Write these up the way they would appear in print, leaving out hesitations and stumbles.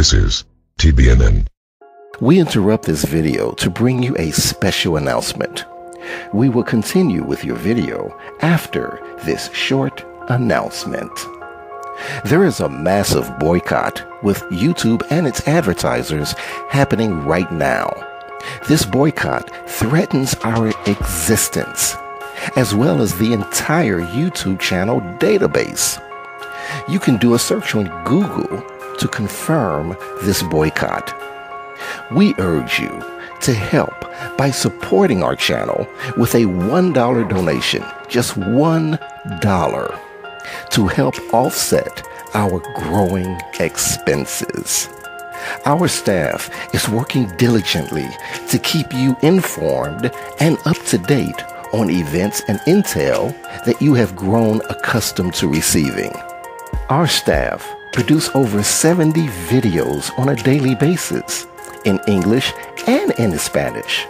This is TBNN. We interrupt this video to bring you a special announcement. We will continue with your video after this short announcement. There is a massive boycott with YouTube and its advertisers happening right now. This boycott threatens our existence, as well as the entire YouTube channel database. You can do a search on Google to confirm this boycott. We urge you to help by supporting our channel with a $1 donation, just $1, to help offset our growing expenses. Our staff is working diligently to keep you informed and up to date on events and intel that you have grown accustomed to receiving. Our staff produce over 70 videos on a daily basis in English and in Spanish.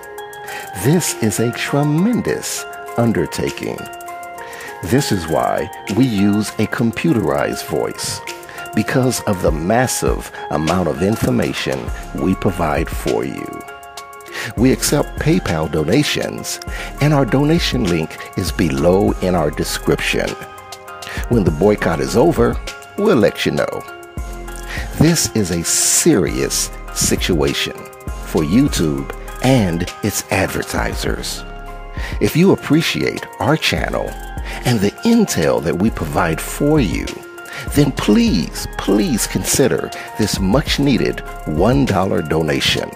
This is a tremendous undertaking. This is why we use a computerized voice, because of the massive amount of information we provide for you. We accept PayPal donations, and our donation link is below in our description. When the boycott is over, we'll let you know. This is a serious situation for YouTube and its advertisers. If you appreciate our channel and the intel that we provide for you, then please consider this much needed $1 donation.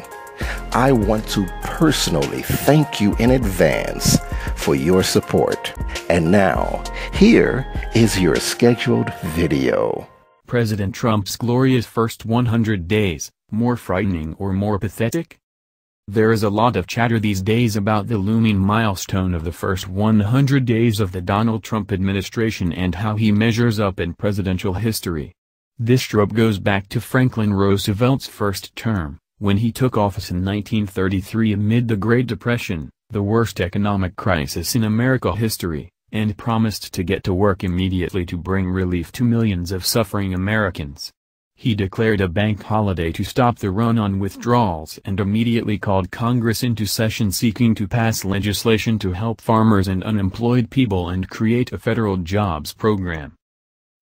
I want to personally thank you in advance for your support. And now, here is your scheduled video. President Trump's glorious first 100 days, more frightening or more pathetic? There is a lot of chatter these days about the looming milestone of the first 100 days of the Donald Trump administration and how he measures up in presidential history. This trope goes back to Franklin Roosevelt's first term, when he took office in 1933 amid the Great Depression, the worst economic crisis in American history, and promised to get to work immediately to bring relief to millions of suffering Americans. He declared a bank holiday to stop the run on withdrawals and immediately called Congress into session seeking to pass legislation to help farmers and unemployed people and create a federal jobs program.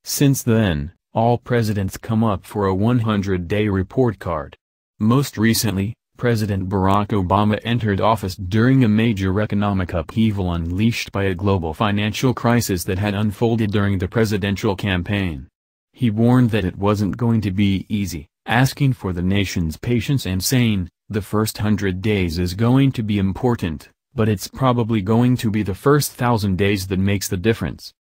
Since then, all presidents come up for a 100-day report card. Most recently, President Barack Obama entered office during a major economic upheaval unleashed by a global financial crisis that had unfolded during the presidential campaign. He warned that it wasn't going to be easy, asking for the nation's patience and saying, "The first 100 days is going to be important, but it's probably going to be the first 1,000 days that makes the difference."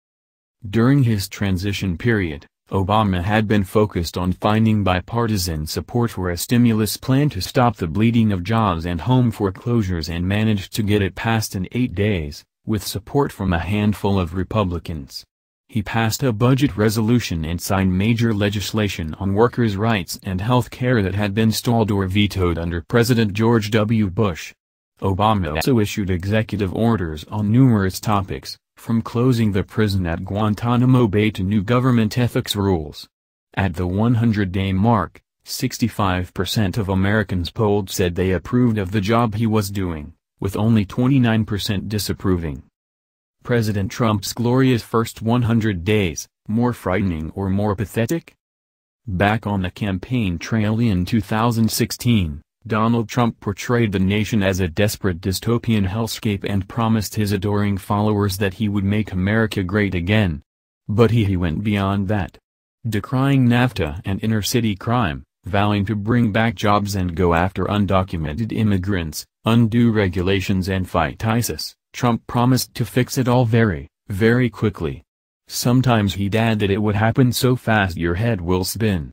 During his transition period, Obama had been focused on finding bipartisan support for a stimulus plan to stop the bleeding of jobs and home foreclosures and managed to get it passed in 8 days, with support from a handful of Republicans. He passed a budget resolution and signed major legislation on workers' rights and health care that had been stalled or vetoed under President George W. Bush. Obama also issued executive orders on numerous topics, from closing the prison at Guantanamo Bay to new government ethics rules. At the 100-day mark, 65% of Americans polled said they approved of the job he was doing, with only 29% disapproving. President Trump's glorious first 100 days, more frightening or more pathetic? Back on the campaign trail in 2016, Donald Trump portrayed the nation as a desperate dystopian hellscape and promised his adoring followers that he would make America great again. But he went beyond that. Decrying NAFTA and inner-city crime, vowing to bring back jobs and go after undocumented immigrants, undo regulations and fight ISIS, Trump promised to fix it all very, very quickly. Sometimes he'd add that it would happen so fast your head will spin.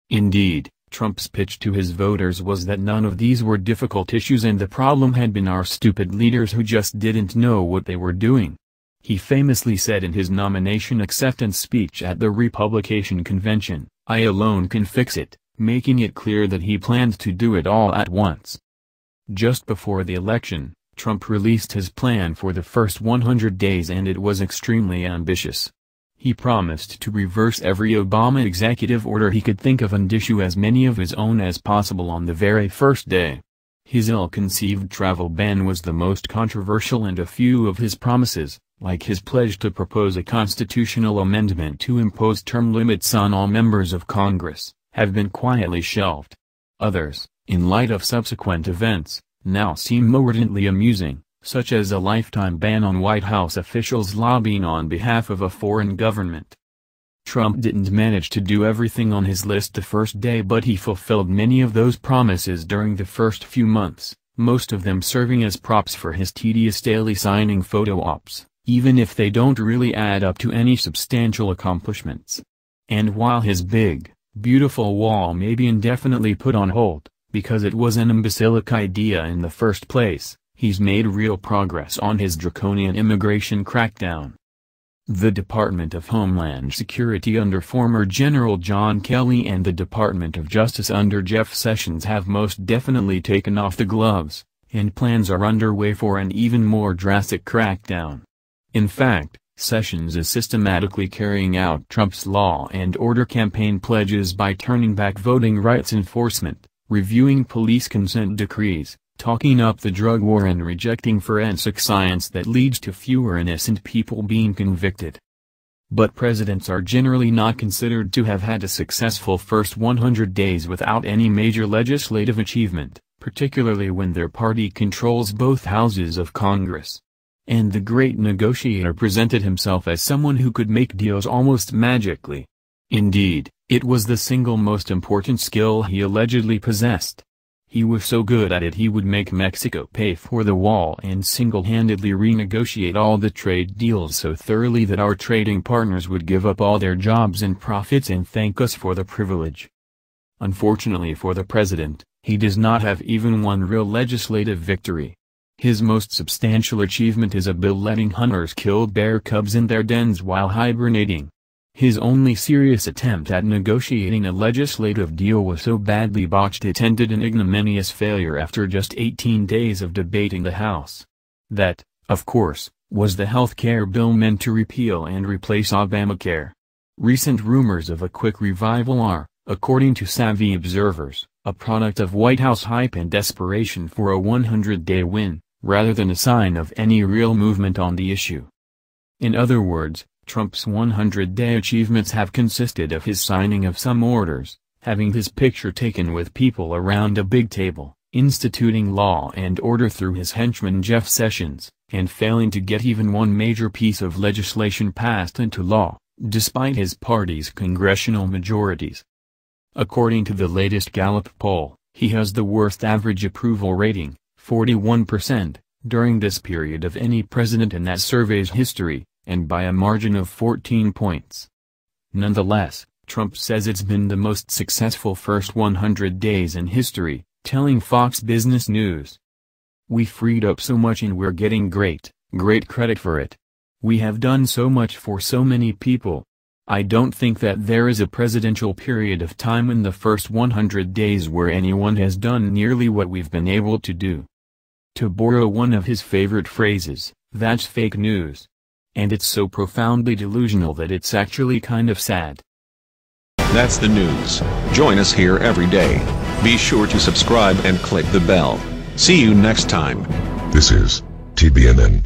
Indeed, Trump's pitch to his voters was that none of these were difficult issues and the problem had been our stupid leaders who just didn't know what they were doing. He famously said in his nomination acceptance speech at the Republican convention, "I alone can fix it," making it clear that he planned to do it all at once. Just before the election, Trump released his plan for the first 100 days and it was extremely ambitious. He promised to reverse every Obama executive order he could think of and issue as many of his own as possible on the very first day. His ill-conceived travel ban was the most controversial, and a few of his promises, like his pledge to propose a constitutional amendment to impose term limits on all members of Congress, have been quietly shelved. Others, in light of subsequent events, now seem mordantly amusing, such as a lifetime ban on White House officials lobbying on behalf of a foreign government. Trump didn't manage to do everything on his list the first day, but he fulfilled many of those promises during the first few months, most of them serving as props for his tedious daily signing photo ops, even if they don't really add up to any substantial accomplishments. And while his big, beautiful wall may be indefinitely put on hold, because it was an imbecilic idea in the first place, he's made real progress on his draconian immigration crackdown. The Department of Homeland Security under former General John Kelly and the Department of Justice under Jeff Sessions have most definitely taken off the gloves, and plans are underway for an even more drastic crackdown. In fact, Sessions is systematically carrying out Trump's law and order campaign pledges by turning back voting rights enforcement, reviewing police consent decrees, talking up the drug war, and rejecting forensic science that leads to fewer innocent people being convicted. But presidents are generally not considered to have had a successful first 100 days without any major legislative achievement, particularly when their party controls both houses of Congress. And the great negotiator presented himself as someone who could make deals almost magically. Indeed, it was the single most important skill he allegedly possessed. He was so good at it he would make Mexico pay for the wall and single-handedly renegotiate all the trade deals so thoroughly that our trading partners would give up all their jobs and profits and thank us for the privilege. Unfortunately for the president, he does not have even one real legislative victory. His most substantial achievement is a bill letting hunters kill bear cubs in their dens while hibernating. His only serious attempt at negotiating a legislative deal was so badly botched it ended in ignominious failure after just 18 days of debating the House. That, of course, was the health care bill meant to repeal and replace Obamacare. Recent rumors of a quick revival are, according to savvy observers, a product of White House hype and desperation for a 100-day win, rather than a sign of any real movement on the issue. In other words, Trump's 100-day achievements have consisted of his signing of some orders, having his picture taken with people around a big table, instituting law and order through his henchman Jeff Sessions, and failing to get even one major piece of legislation passed into law, despite his party's congressional majorities. According to the latest Gallup poll, he has the worst average approval rating, 41%, during this period of any president in that survey's history, and by a margin of 14 points. Nonetheless, Trump says it's been the most successful first 100 days in history, telling Fox Business News. "We freed up so much and we're getting great credit for it. We have done so much for so many people. I don't think that there is a presidential period of time in the first 100 days where anyone has done nearly what we've been able to do." To borrow one of his favorite phrases, that's fake news. And it's so profoundly delusional that it's actually kind of sad. That's the news. Join us here every day. Be sure to subscribe and click the bell. See you next time. This is TBNN.